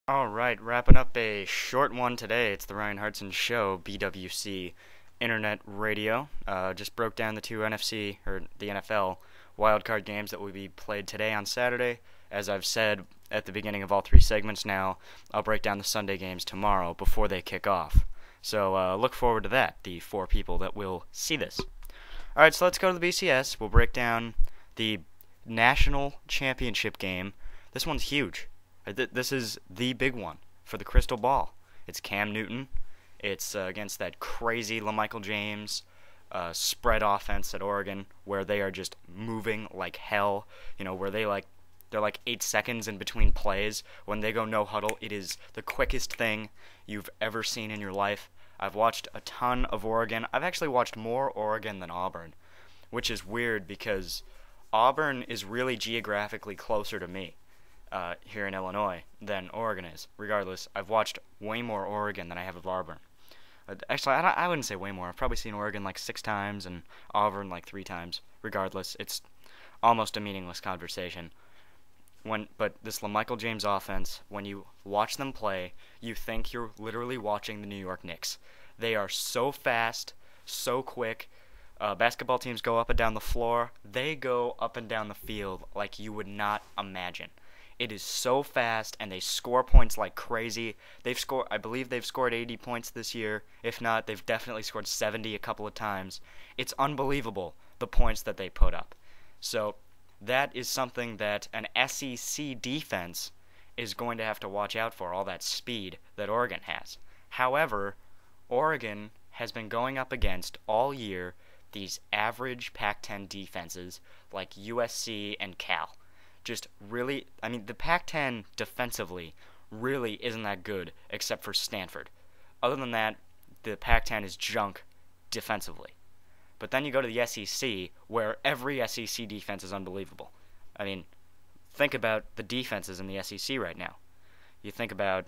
All right, wrapping up a short one today. It's the Ryan Hartson Show, BWC Internet Radio. Just broke down the two NFC or the NFL wildcard games that will be played today on Saturday. As I've said at the beginning of all three segments now, I'll break down the Sunday games tomorrow before they kick off. So look forward to that, the four people that will see this. All right, so let's go to the BCS. We'll break down the national championship game. This one's huge. This is the big one for the crystal ball. It's Cam Newton. It's against that crazy LaMichael James spread offense at Oregon, where they are just moving like hell. You know, where they're like 8 seconds in between plays. When they go no huddle, it is the quickest thing you've ever seen in your life. I've watched a ton of Oregon. I've actually watched more Oregon than Auburn, which is weird because Auburn is really geographically closer to me here in Illinois than Oregon is. Regardless, I've watched way more Oregon than I have of Auburn. Actually, I wouldn't say way more. I've probably seen Oregon like 6 times and Auburn like 3 times. Regardless, it's almost a meaningless conversation. But this LaMichael James offense, when you watch them play, you think you're literally watching the New York Knicks. They are so fast, so quick. Basketball teams go up and down the floor. They go up and down the field like you would not imagine. It is so fast, and they score points like crazy. I believe they've scored 80 points this year. If not, they've definitely scored 70 a couple of times. It's unbelievable, the points that they put up. So that is something that an SEC defense is going to have to watch out for, all that speed that Oregon has. However, Oregon has been going up against all year these average Pac-10 defenses like USC and Cal. Just really, I mean, the Pac-10 defensively really isn't that good except for Stanford. Other than that, the Pac-10 is junk defensively. But then you go to the SEC, where every SEC defense is unbelievable. I mean, think about the defenses in the SEC right now. You think about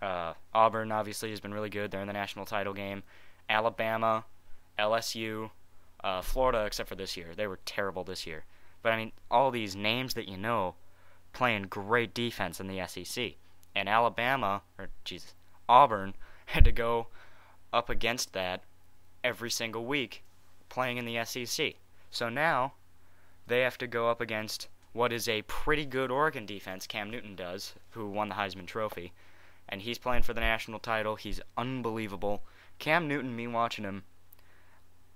Auburn, obviously, has been really good. They're in the national title game. Alabama, LSU, Florida, except for this year. They were terrible this year. But, I mean, all these names that you know playing great defense in the SEC. And Auburn had to go up against that every single week playing in the SEC. So now they have to go up against what is a pretty good Oregon defense, Cam Newton does, who won the Heisman Trophy. And he's playing for the national title. He's unbelievable. Cam Newton, me watching him,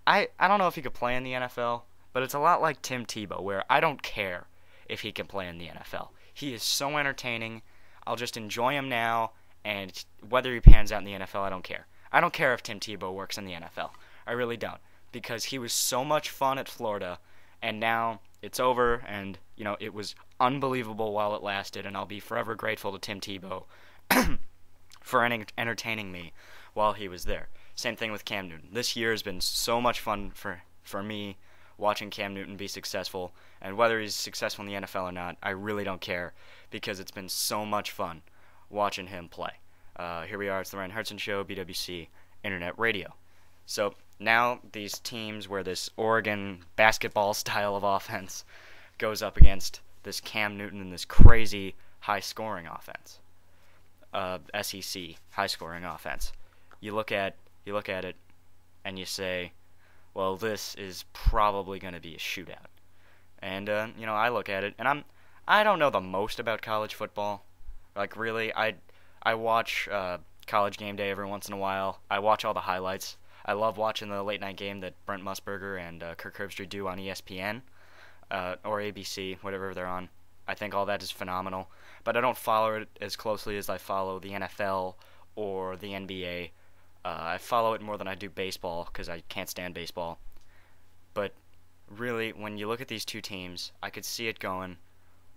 I don't know if he could play in the NFL, but it's a lot like Tim Tebow, where I don't care if he can play in the NFL. He is so entertaining. I'll just enjoy him now, and whether he pans out in the NFL, I don't care. I don't care if Tim Tebow works in the NFL. I really don't, because he was so much fun at Florida, and now it's over, and, you know, it was unbelievable while it lasted, and I'll be forever grateful to Tim Tebow for entertaining me while he was there. Same thing with Cam Newton. This year has been so much fun for me watching Cam Newton be successful, and whether he's successful in the NFL or not, I really don't care, because it's been so much fun watching him play. Here we are, it's the Ryan Hartson Show, BWC Internet Radio. So now these teams where this Oregon basketball style of offense goes up against this Cam Newton and this crazy high-scoring offense, SEC high-scoring offense. You look at it, and you say, well, this is probably going to be a shootout. And, you know, I look at it, and I don't know the most about college football. Like, really, I watch College Game Day every once in a while. I watch all the highlights. I love watching the late-night game that Brent Musburger and Kirk Herbstreit do on ESPN or ABC, whatever they're on. I think all that is phenomenal. But I don't follow it as closely as I follow the NFL or the NBA. I follow it more than I do baseball because I can't stand baseball. But really, when you look at these two teams, I could see it going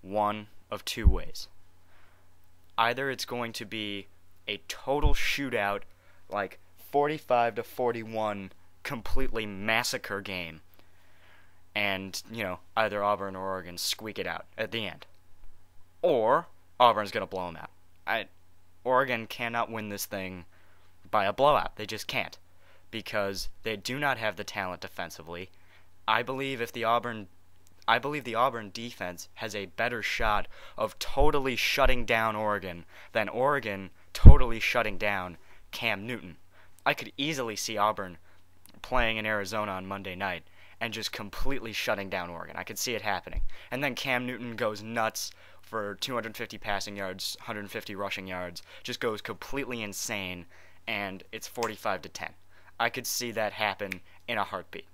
one of two ways. Either it's going to be a total shootout, like 45-41, completely massacre game, and, you know, either Auburn or Oregon squeak it out at the end. Or Auburn's going to blow them out. Oregon cannot win this thing by a blowout. They just can't, because they do not have the talent defensively. I believe if the Auburn I believe the Auburn defense has a better shot of totally shutting down Oregon than Oregon totally shutting down Cam Newton. I could easily see Auburn playing in Arizona on Monday night and just completely shutting down Oregon. I could see it happening. And then Cam Newton goes nuts for 250 passing yards, 150 rushing yards, just goes completely insane, and it's 45-10. I could see that happen in a heartbeat.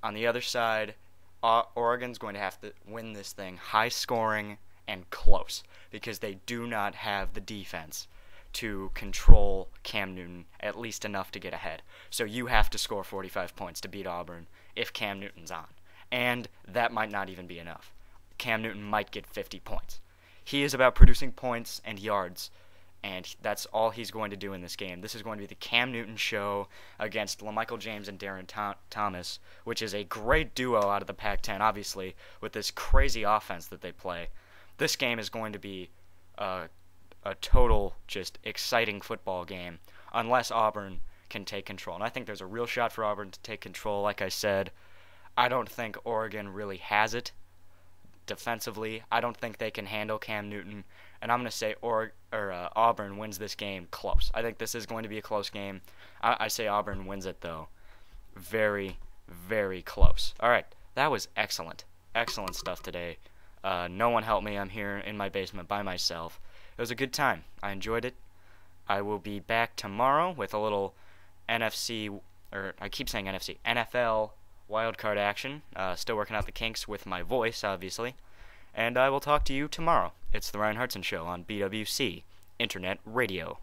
On the other side, Oregon's going to have to win this thing high scoring and close because they do not have the defense to control Cam Newton at least enough to get ahead. So you have to score 45 points to beat Auburn if Cam Newton's on. And that might not even be enough. Cam Newton might get 50 points. He is about producing points and yards, and that's all he's going to do in this game. This is going to be the Cam Newton show against LaMichael James and Darren Thomas, which is a great duo out of the Pac-10, obviously, with this crazy offense that they play. This game is going to be a total, just exciting football game, unless Auburn can take control. And I think there's a real shot for Auburn to take control. Like I said, I don't think Oregon really has it defensively. I don't think they can handle Cam Newton, and I'm going to say Auburn wins this game close. I think this is going to be a close game. I say Auburn wins it, though. Very, very close. All right, that was excellent. Excellent stuff today. No one helped me. I'm here in my basement by myself. It was a good time. I enjoyed it. I will be back tomorrow with a little NFL wildcard action. Still working out the kinks with my voice, obviously. And I will talk to you tomorrow. It's the Ryan Hartson Show on BWC Internet Radio.